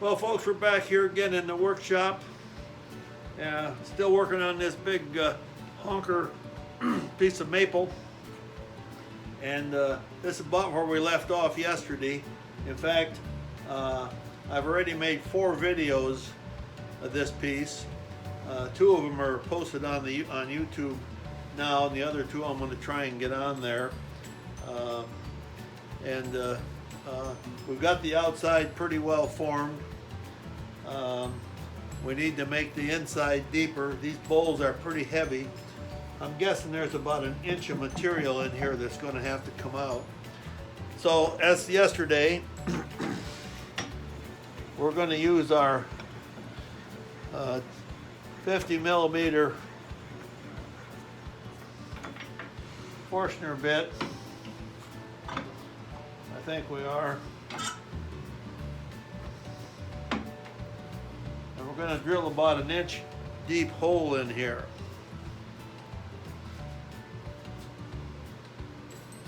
Well, folks, we're back here again in the workshop. Still working on this big honker piece of maple. And this is about where we left off yesterday. In fact, I've already made 4 videos of this piece. 2 of them are posted on YouTube now, and the other 2 I'm going to try and get on there. We've got the outside pretty well formed. We need to make the inside deeper. These bowls are pretty heavy. I'm guessing there's about 1 inch of material in here that's going to have to come out. So as yesterday, we're going to use our 50 millimeter Forstner bit. I think we are. And we're going to drill about 1 inch deep hole in here.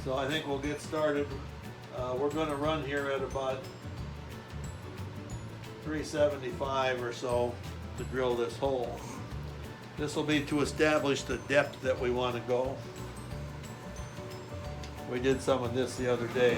So I think we'll get started. We're going to run here at about 375 or so to drill this hole. This will be to establish the depth that we want to go. We did some of this the other day.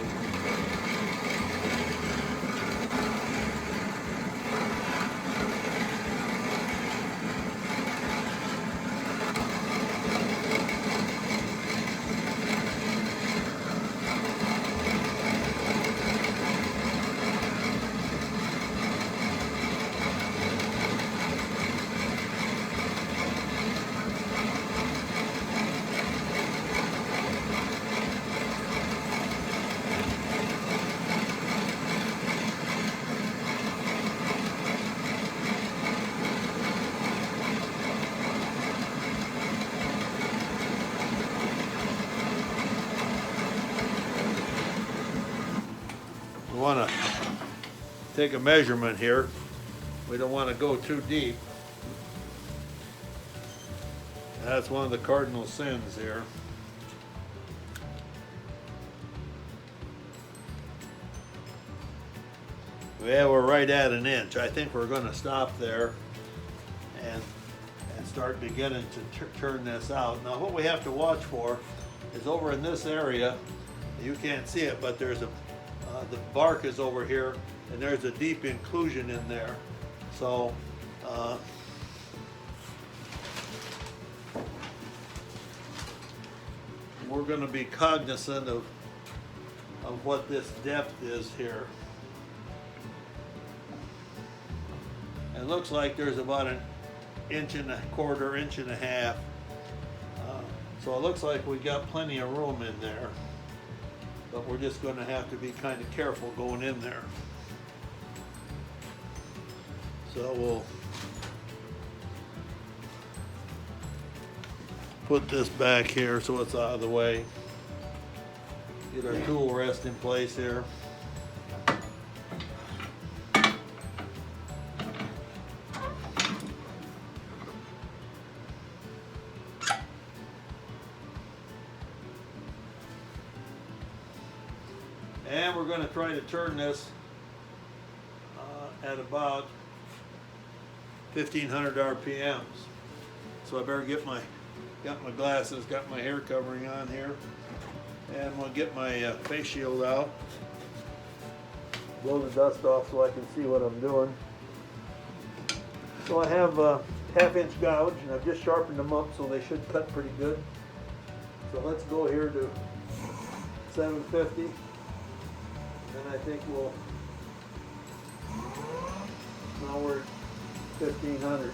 We want to take a measurement here. We don't want to go too deep. That's one of the cardinal sins here. Yeah, we're right at 1 inch. I think we're going to stop there and start beginning to turn this out. Now what we have to watch for is over in this area, you can't see it, but there's the bark is over here, and there's a deep inclusion in there. So we're going to be cognizant of what this depth is here. It looks like there's about 1.25 inches, 1.5 inches. So it looks like we got plenty of room in there. But we're just going to have to be kind of careful going in there. So we'll put this back here so it's out of the way. Get our tool rest in place here. And we're going to try to turn this at about 1500 RPMs. So I better got my glasses, got my hair covering on here, and we'll get my face shield out. Blow the dust off so I can see what I'm doing. So I have a 1/2 inch gouge, and I've just sharpened them up so they should cut pretty good. So let's go here to 750. And I think now we're at 1500.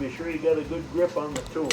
be sure you got a good grip on the tool.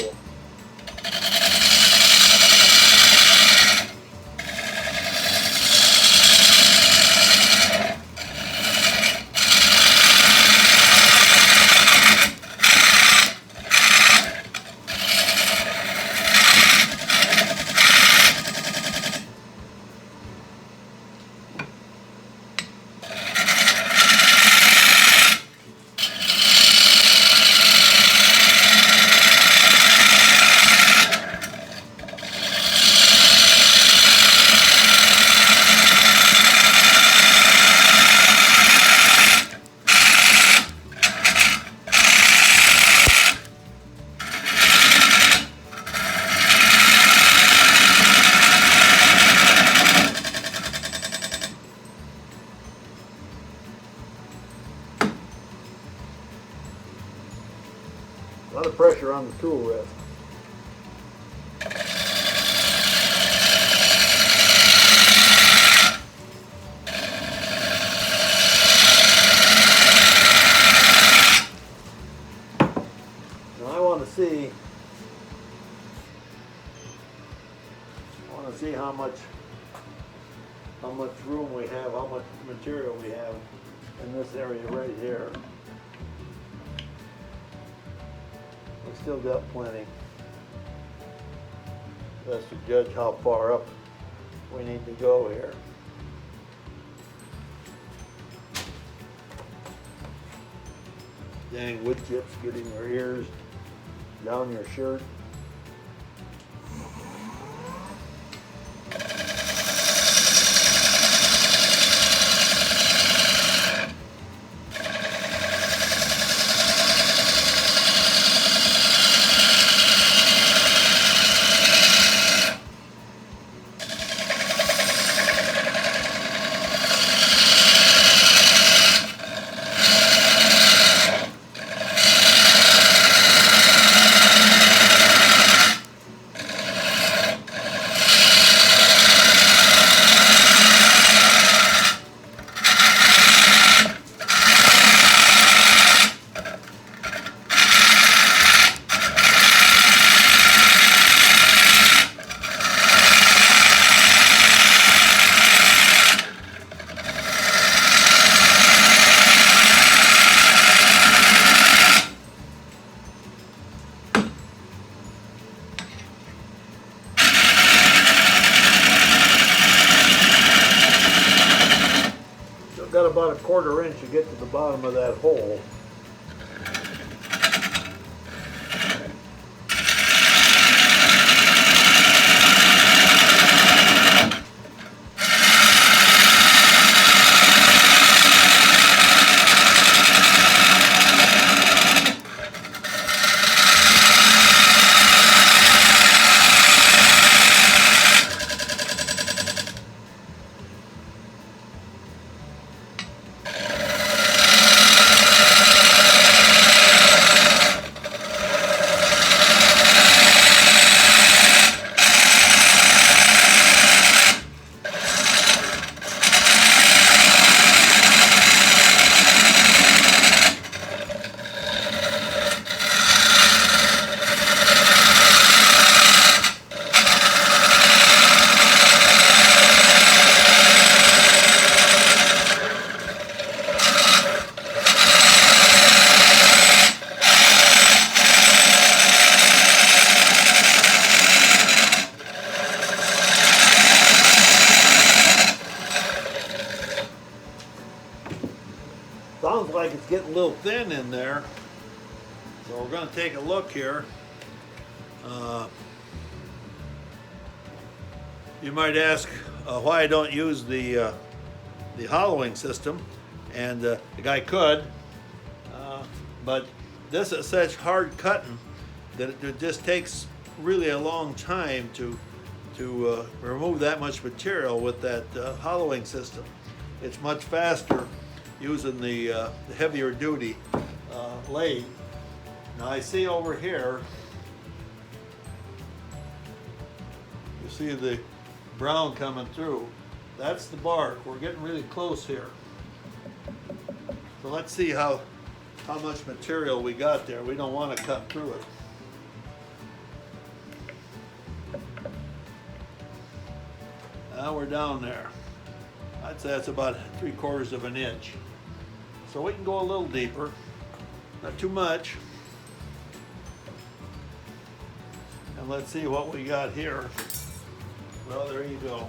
A lot of pressure on the tool rest. Now I want to see how much room we have, how much material we have in this area right here. We still got plenty. That's to judge how far up we need to go here. Dang wood chips getting your ears down your shirt. Got about a 1/4 inch to get to the bottom of that hole. Sounds like it's getting a little thin in there. So we're going to take a look here. You might ask why I don't use the hollowing system, and the guy could, but this is such hard cutting that it just takes really a long time to remove that much material with that hollowing system. It's much faster using the heavier duty lathe. Now I see over here, you see the brown coming through. That's the bark. We're getting really close here. So let's see how how much material we got there. We don't want to cut through it. Now we're down there. I'd say that's about 3/4 of an inch. So we can go a little deeper, not too much. And let's see what we got here. Well, there you go.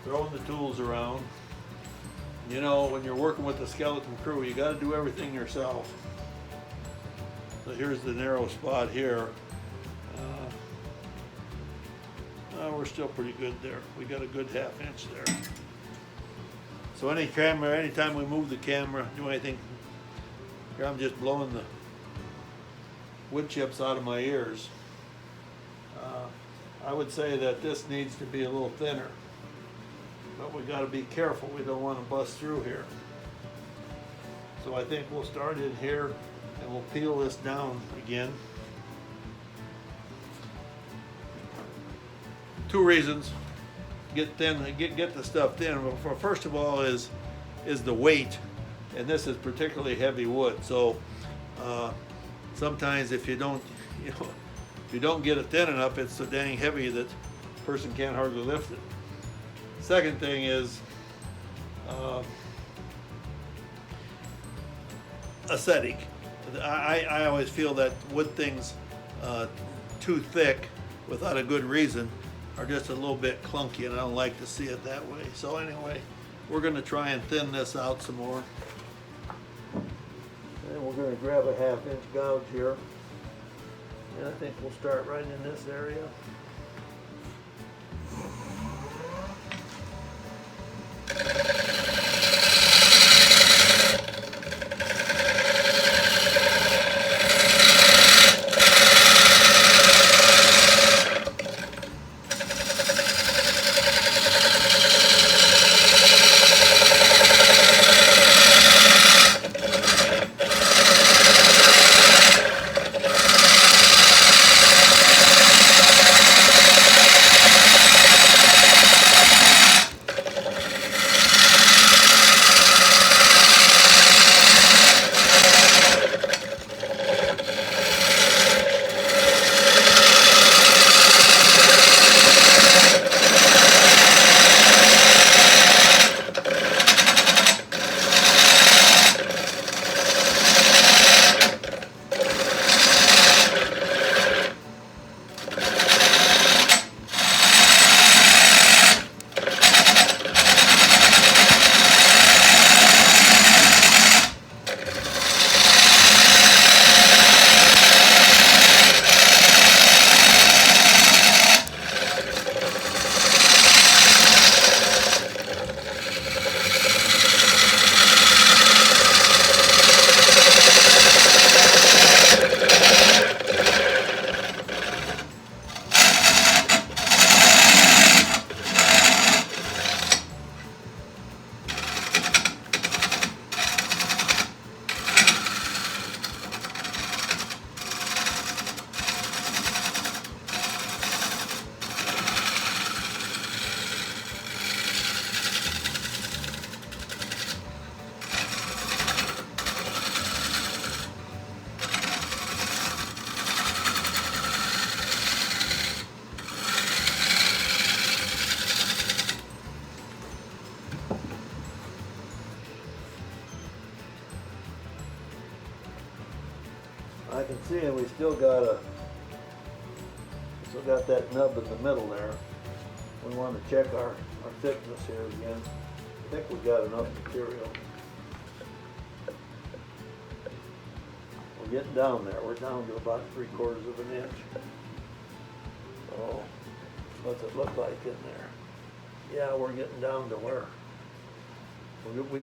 Throwing the tools around. You know, when you're working with the skeleton crew, you got to do everything yourself. So here's the narrow spot here. We're still pretty good there. We got a good 1/2 inch there. So anytime we move the camera, do anything, here I'm just blowing the wood chips out of my ears. I would say that this needs to be a little thinner, but we got to be careful. We don't want to bust through here. So I think we'll start in here and we'll peel this down again. 2 reasons: get thin, get the stuff thin. First of all is the weight, and this is particularly heavy wood. So sometimes if you don't, if you don't get it thin enough, it's so dang heavy that a person can't hardly lift it. Second thing is aesthetic. I always feel that wood things too thick without a good reason are just a little bit clunky, and I don't like to see it that way. So anyway, we're going to try and thin this out some more. And we're going to grab a 1/2 inch gouge here. And I think we'll start right in this area. I can see, and we still got that nub in the middle there. We want to check our thickness here again. I think we got enough material. We're getting down there. We're down to about 3/4 of an inch. So what's it look like in there? Yeah, we're getting down to where we